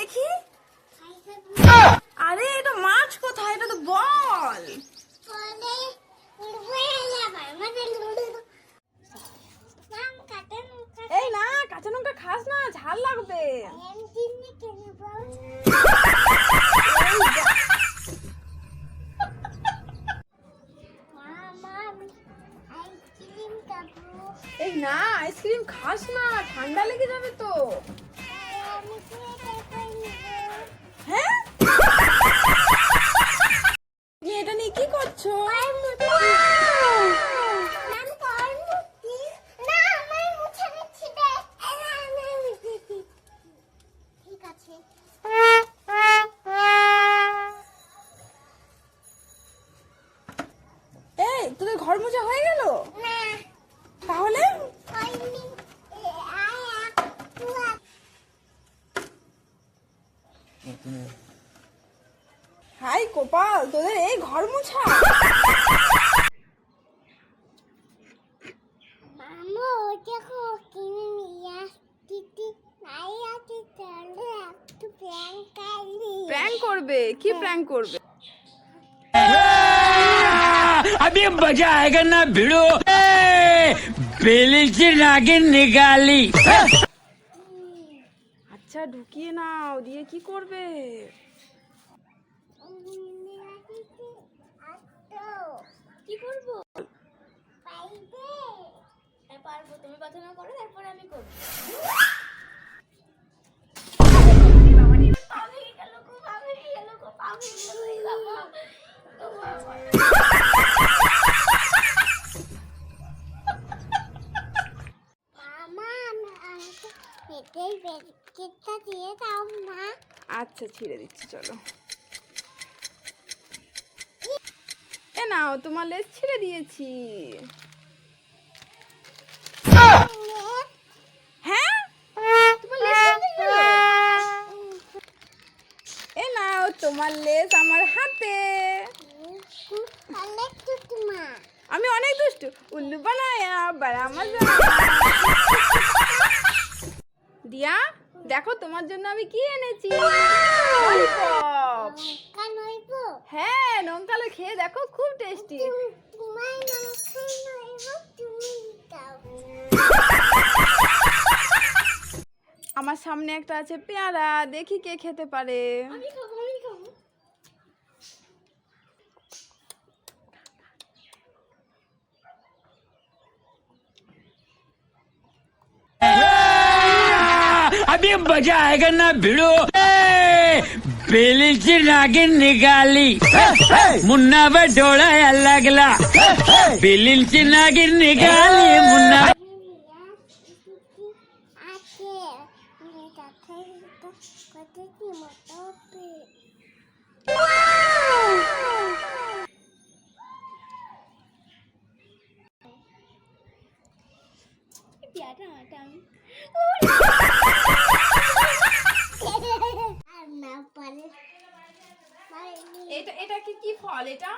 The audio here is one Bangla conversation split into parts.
দেখি। আরে এটা মাছ কোথায়? এটা তো বল। এই না, কাঁচা লঙ্কা খাস না, ঝাল লাগবে। এই না, আইসক্রিম খাস না, ঠান্ডা লেগে যাবে তো। হ্যাঁ, তুমি এটা নিয়ে কি করছো? এই তোদের ঘর মোছা হয়ে গেল? তাহলে হাই কপাল, তোদের এই ঘর মোছা। প্র্যাঙ্ক করবে? কি প্র্যাঙ্ক করবে? अभी मजा आएगा ना भिड़ो बेली से नागिन निकाली। আচ্ছা ঢুকিয়ে নাও, দিয়ে কি করবে? কি করবো? পারবো, তুমি কথা না করো, তারপর আমি করবো। আচ্ছা ছিঁড়ে দিচ্ছি, চলো। এ নাও, তোমার লেজ ছিঁড়ে দিয়েছি। হ্যাঁ, তোমার লেজ কোথায় গেল? এ নাও, তোমার লেজ আমার হাতে। আমি অনেক দুষ্টু, উল্লু বানায়া বাড়া মজা। দিয়া দেখো, তোমার জন্য আমি কি এনেছি। ললিপপ। হ্যাঁ, নঙ্কালো খেয়ে দেখো, খুব টেস্টি। আমার সামনে একটা আছে পেয়ারা, দেখি কে খেতে পারে। আমি খাবো, আমি খাবো। अभी मजा आएगा ना भिड़ो बेली से नागिन निकाली मुन्ना बटोला लगला बेली से नागिन निकाली मुन्ना। এটা এটা কি ফল? এটা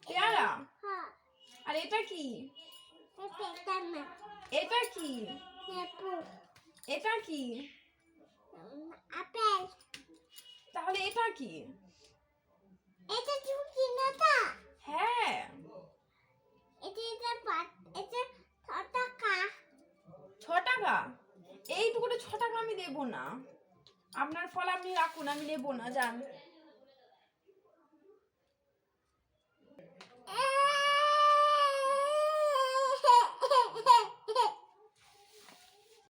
পেয়ারা। আর এটা কি? এটা কি? এটা কি? তাহলে এটা কি? হ্যাঁ, ছ টাকা। এইটুকুটা 6 টাকা আমি দেবো না। আপনার ফল আপনি রাখুন, আমি নেবো না, যান।